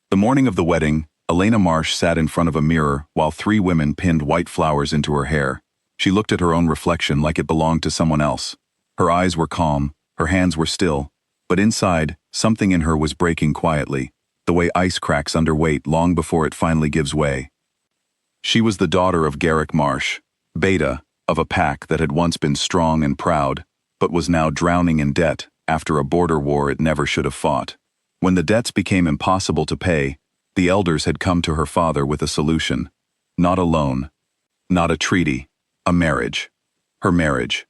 The morning of the wedding, Elena Marsh sat in front of a mirror while three women pinned white flowers into her hair. She looked at her own reflection like it belonged to someone else. Her eyes were calm, her hands were still, but inside, something in her was breaking quietly, the way ice cracks under weight long before it finally gives way. She was the daughter of Garrick Marsh, beta of a pack that had once been strong and proud, but was now drowning in debt after a border war it never should have fought. When the debts became impossible to pay, the elders had come to her father with a solution. Not a loan, not a treaty, a marriage. Her marriage.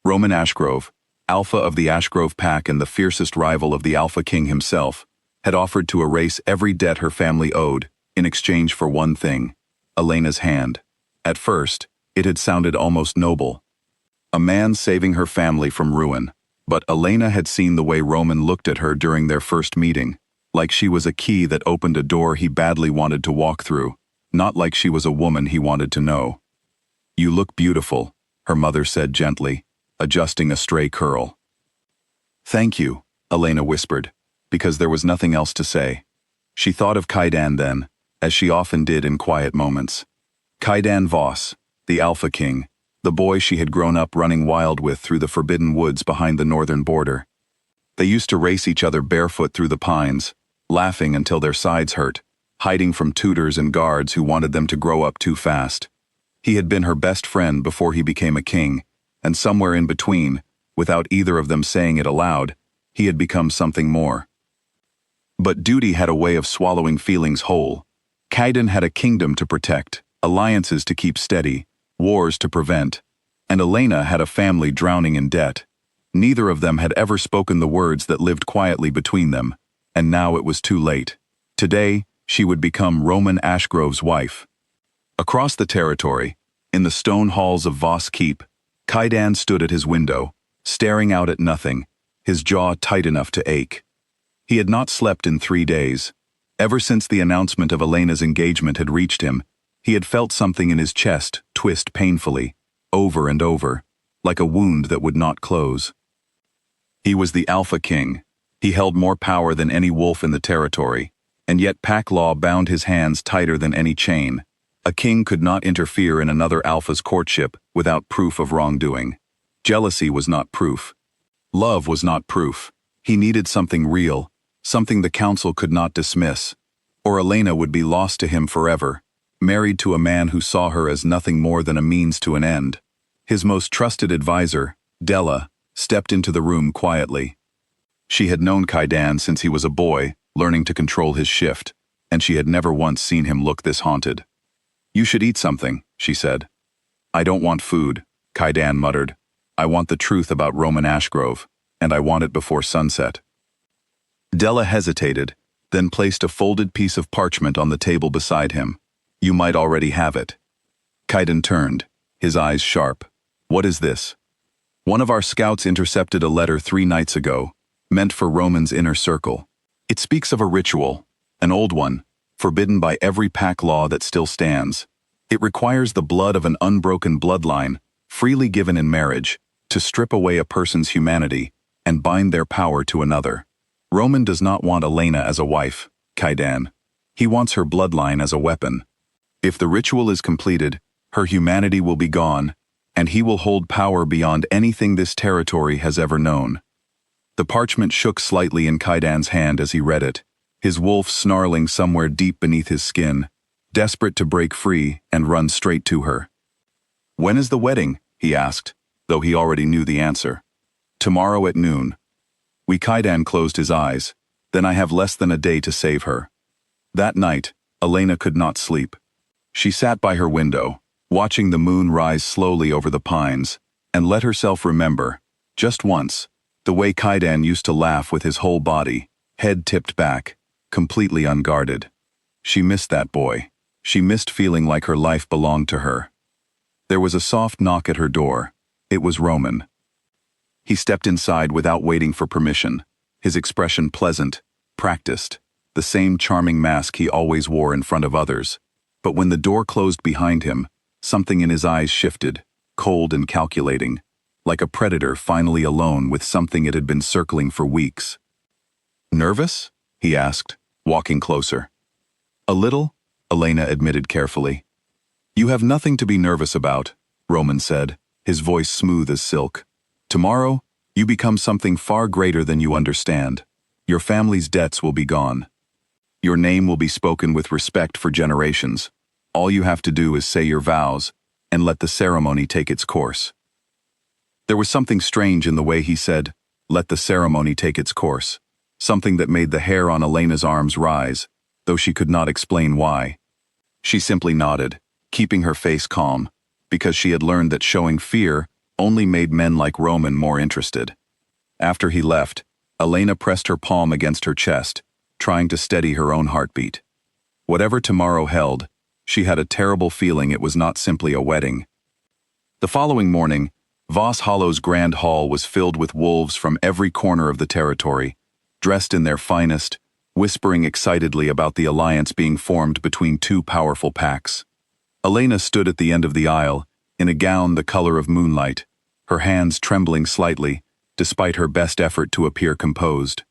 Roman Ashgrove, alpha of the Ashgrove pack and the fiercest rival of the Alpha King himself, had offered to erase every debt her family owed in exchange for one thing: Elena's hand. At first, it had sounded almost noble. A man saving her family from ruin. But Elena had seen the way Roman looked at her during their first meeting, like she was a key that opened a door he badly wanted to walk through, not like she was a woman he wanted to know. "You look beautiful," her mother said gently, adjusting a stray curl. "Thank you," Elena whispered, because there was nothing else to say. She thought of Kaidan then, as she often did in quiet moments. Kaidan Voss, the Alpha King, the boy she had grown up running wild with through the forbidden woods behind the northern border. They used to race each other barefoot through the pines, laughing until their sides hurt, hiding from tutors and guards who wanted them to grow up too fast. He had been her best friend before he became a king, and somewhere in between, without either of them saying it aloud, he had become something more. But duty had a way of swallowing feelings whole. Kaidan had a kingdom to protect, alliances to keep steady, wars to prevent, and Elena had a family drowning in debt. Neither of them had ever spoken the words that lived quietly between them, and now it was too late. Today, she would become Roman Ashgrove's wife. Across the territory, in the stone halls of Voss Keep, Kaidan stood at his window, staring out at nothing, his jaw tight enough to ache. He had not slept in 3 days. Ever since the announcement of Elena's engagement had reached him, he had felt something in his chest twist painfully, over and over, like a wound that would not close. He was the Alpha King. He held more power than any wolf in the territory, and yet pack law bound his hands tighter than any chain. A king could not interfere in another alpha's courtship without proof of wrongdoing. Jealousy was not proof. Love was not proof. He needed something real, something the council could not dismiss, or Elena would be lost to him forever, married to a man who saw her as nothing more than a means to an end. His most trusted advisor, Della, stepped into the room quietly. She had known Kaidan since he was a boy, learning to control his shift, and she had never once seen him look this haunted. "You should eat something," she said. "I don't want food," Kaidan muttered. "I want the truth about Roman Ashgrove, and I want it before sunset." Della hesitated, then placed a folded piece of parchment on the table beside him. "You might already have it." Kaidan turned, his eyes sharp. "What is this?" "One of our scouts intercepted a letter 3 nights ago, meant for Roman's inner circle. It speaks of a ritual, an old one, forbidden by every pack law that still stands. It requires the blood of an unbroken bloodline, freely given in marriage, to strip away a person's humanity and bind their power to another. Roman does not want Elena as a wife, Kaidan. He wants her bloodline as a weapon. If the ritual is completed, her humanity will be gone, and he will hold power beyond anything this territory has ever known." The parchment shook slightly in Kaidan's hand as he read it, his wolf snarling somewhere deep beneath his skin, desperate to break free and run straight to her. "When is the wedding?" he asked, though he already knew the answer. "Tomorrow at noon." Kaidan closed his eyes. "Then I have less than a day to save her." That night, Elena could not sleep. She sat by her window, watching the moon rise slowly over the pines, and let herself remember, just once, the way Kaidan used to laugh with his whole body, head tipped back, completely unguarded. She missed that boy. She missed feeling like her life belonged to her. There was a soft knock at her door. It was Roman. He stepped inside without waiting for permission, his expression pleasant, practiced, the same charming mask he always wore in front of others. But when the door closed behind him, something in his eyes shifted, cold and calculating, like a predator finally alone with something it had been circling for weeks. "Nervous?" he asked, walking closer. A little, Elena admitted carefully. You have nothing to be nervous about, Roman said, his voice smooth as silk. Tomorrow, you become something far greater than you understand. Your family's debts will be gone. Your name will be spoken with respect for generations. All you have to do is say your vows and let the ceremony take its course. There was something strange in the way he said, let the ceremony take its course, something that made the hair on Elena's arms rise, though she could not explain why. She simply nodded, keeping her face calm, because she had learned that showing fear only made men like Roman more interested. After he left, Elena pressed her palm against her chest, trying to steady her own heartbeat. Whatever tomorrow held, she had a terrible feeling it was not simply a wedding. The following morning, Voss Hollow's grand hall was filled with wolves from every corner of the territory, dressed in their finest, whispering excitedly about the alliance being formed between two powerful packs. Elena stood at the end of the aisle, in a gown the color of moonlight, her hands trembling slightly, despite her best effort to appear composed.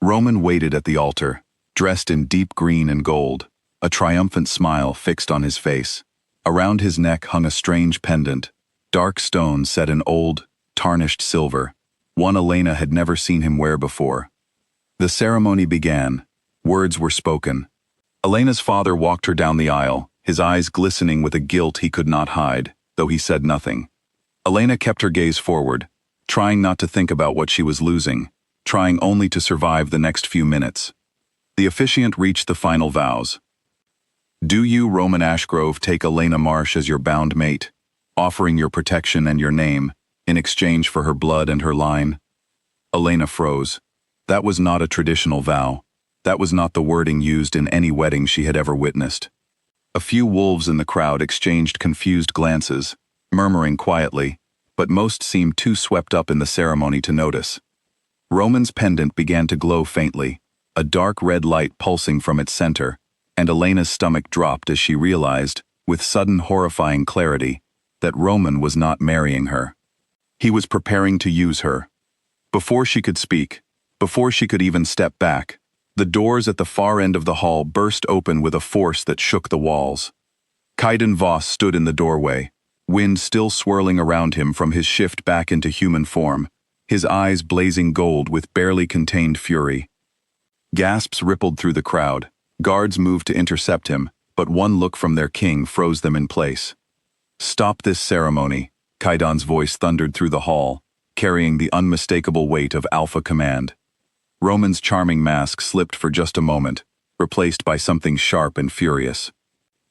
Roman waited at the altar, dressed in deep green and gold, a triumphant smile fixed on his face. Around his neck hung a strange pendant, dark stone set in old, tarnished silver, one Elena had never seen him wear before. The ceremony began. Words were spoken. Elena's father walked her down the aisle, his eyes glistening with a guilt he could not hide, though he said nothing. Elena kept her gaze forward, trying not to think about what she was losing, trying only to survive the next few minutes. The officiant reached the final vows. Do you, Roman Ashgrove, take Elena Marsh as your bound mate, offering your protection and your name, in exchange for her blood and her line? Elena froze. That was not a traditional vow. That was not the wording used in any wedding she had ever witnessed. A few wolves in the crowd exchanged confused glances, murmuring quietly, but most seemed too swept up in the ceremony to notice. Roman's pendant began to glow faintly, a dark red light pulsing from its center, and Elena's stomach dropped as she realized, with sudden horrifying clarity, that Roman was not marrying her. He was preparing to use her. Before she could speak, before she could even step back, the doors at the far end of the hall burst open with a force that shook the walls. Kaidan Voss stood in the doorway, wind still swirling around him from his shift back into human form, his eyes blazing gold with barely contained fury. Gasps rippled through the crowd. Guards moved to intercept him, but one look from their king froze them in place. Stop this ceremony, Kaidan's voice thundered through the hall, carrying the unmistakable weight of alpha command. Roman's charming mask slipped for just a moment, replaced by something sharp and furious.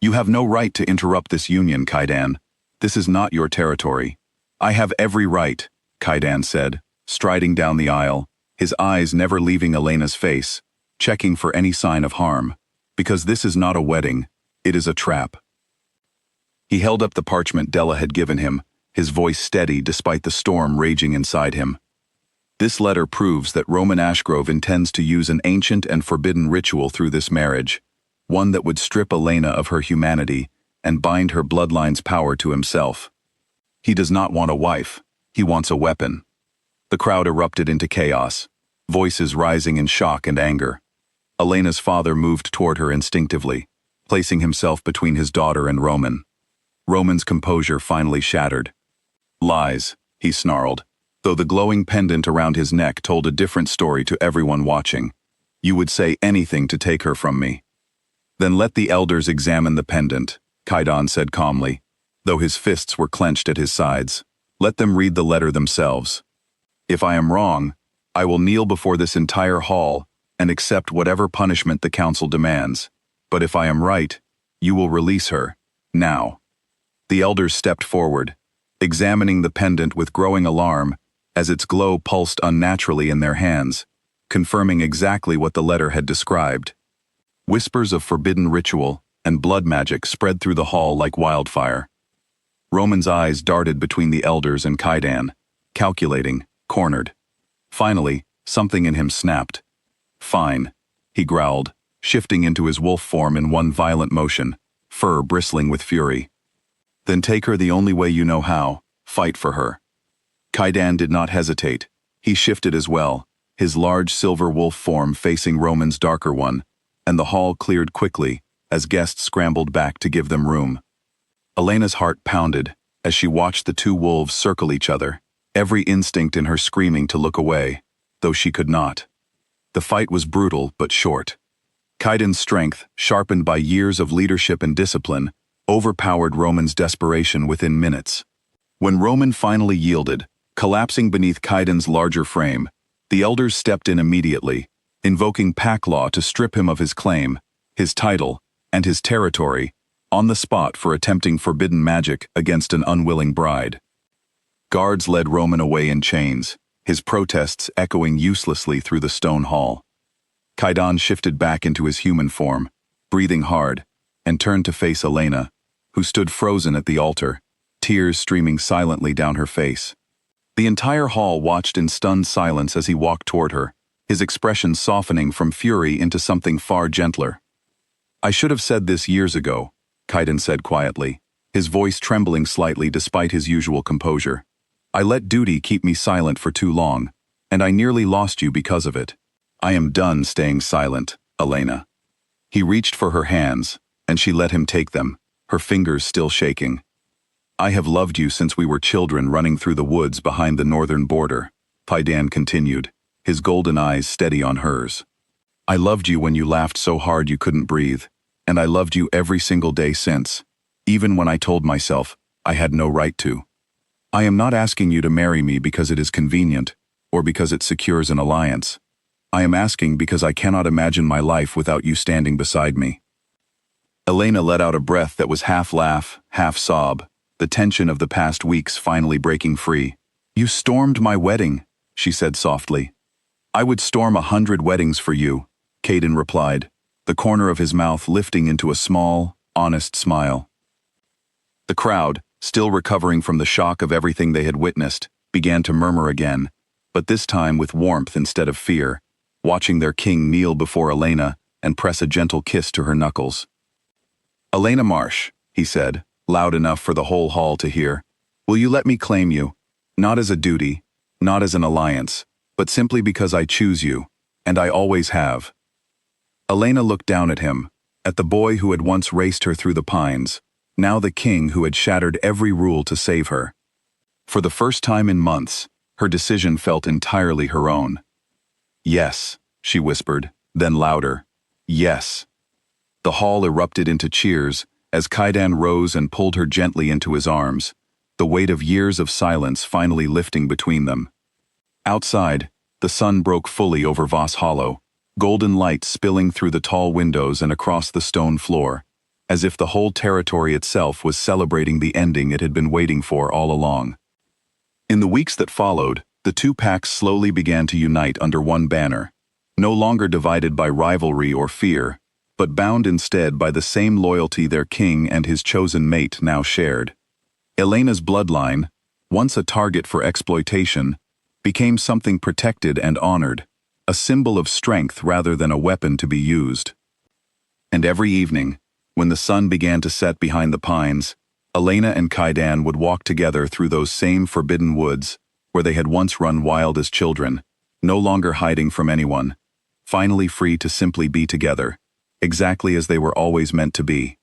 You have no right to interrupt this union, Kaidan. This is not your territory. I have every right, Kaidan said, striding down the aisle, his eyes never leaving Elena's face, checking for any sign of harm, because this is not a wedding, it is a trap. He held up the parchment Della had given him, his voice steady despite the storm raging inside him. This letter proves that Roman Ashgrove intends to use an ancient and forbidden ritual through this marriage, one that would strip Elena of her humanity and bind her bloodline's power to himself. He does not want a wife, he wants a weapon. The crowd erupted into chaos, voices rising in shock and anger. Elena's father moved toward her instinctively, placing himself between his daughter and Roman. Roman's composure finally shattered. Lies, he snarled, though the glowing pendant around his neck told a different story to everyone watching. You would say anything to take her from me. Then let the elders examine the pendant, Kaidan said calmly, though his fists were clenched at his sides. Let them read the letter themselves. If I am wrong, I will kneel before this entire hall and accept whatever punishment the council demands. But if I am right, you will release her, now. The elders stepped forward, examining the pendant with growing alarm as its glow pulsed unnaturally in their hands, confirming exactly what the letter had described. Whispers of forbidden ritual and blood magic spread through the hall like wildfire. Roman's eyes darted between the elders and Kaidan, calculating, cornered. Finally, something in him snapped. Fine, he growled, shifting into his wolf form in one violent motion, fur bristling with fury. Then take her the only way you know how, fight for her. Kaidan did not hesitate. He shifted as well, his large silver wolf form facing Roman's darker one, and the hall cleared quickly as guests scrambled back to give them room. Elena's heart pounded as she watched the two wolves circle each other, every instinct in her screaming to look away, though she could not. The fight was brutal but short. Kaidan's strength, sharpened by years of leadership and discipline, overpowered Roman's desperation within minutes. When Roman finally yielded, collapsing beneath Kaidan's larger frame, the elders stepped in immediately, invoking pack law to strip him of his claim, his title, and his territory, on the spot for attempting forbidden magic against an unwilling bride. Guards led Roman away in chains, his protests echoing uselessly through the stone hall. Kaidan shifted back into his human form, breathing hard, and turned to face Elena, who stood frozen at the altar, tears streaming silently down her face. The entire hall watched in stunned silence as he walked toward her, his expression softening from fury into something far gentler. "I should have said this years ago," Kaidan said quietly, his voice trembling slightly despite his usual composure. "I let duty keep me silent for too long, and I nearly lost you because of it. I am done staying silent, Elena." He reached for her hands, and she let him take them, her fingers still shaking. "I have loved you since we were children running through the woods behind the northern border," Kaidan continued, his golden eyes steady on hers. "I loved you when you laughed so hard you couldn't breathe, and I loved you every single day since, even when I told myself I had no right to. I am not asking you to marry me because it is convenient, or because it secures an alliance. I am asking because I cannot imagine my life without you standing beside me." Elena let out a breath that was half laugh, half sob, the tension of the past weeks finally breaking free. "You stormed my wedding," she said softly. "I would storm 100 weddings for you," Kaidan replied, the corner of his mouth lifting into a small, honest smile. The crowd, still recovering from the shock of everything they had witnessed, began to murmur again, but this time with warmth instead of fear, watching their king kneel before Elena and press a gentle kiss to her knuckles. "Elena Marsh," he said, loud enough for the whole hall to hear, "will you let me claim you, not as a duty, not as an alliance, but simply because I choose you, and I always have." Elena looked down at him, at the boy who had once raced her through the pines, now the king who had shattered every rule to save her. For the first time in months, her decision felt entirely her own. "Yes," she whispered, then louder, "Yes." The hall erupted into cheers as Kaidan rose and pulled her gently into his arms, the weight of years of silence finally lifting between them. Outside, the sun broke fully over Voss Hollow, golden light spilling through the tall windows and across the stone floor, as if the whole territory itself was celebrating the ending it had been waiting for all along. In the weeks that followed, the two packs slowly began to unite under one banner, no longer divided by rivalry or fear, but bound instead by the same loyalty their king and his chosen mate now shared. Elena's bloodline, once a target for exploitation, became something protected and honored, a symbol of strength rather than a weapon to be used. And every evening, when the sun began to set behind the pines, Elena and Kaidan would walk together through those same forbidden woods where they had once run wild as children, no longer hiding from anyone, finally free to simply be together, exactly as they were always meant to be.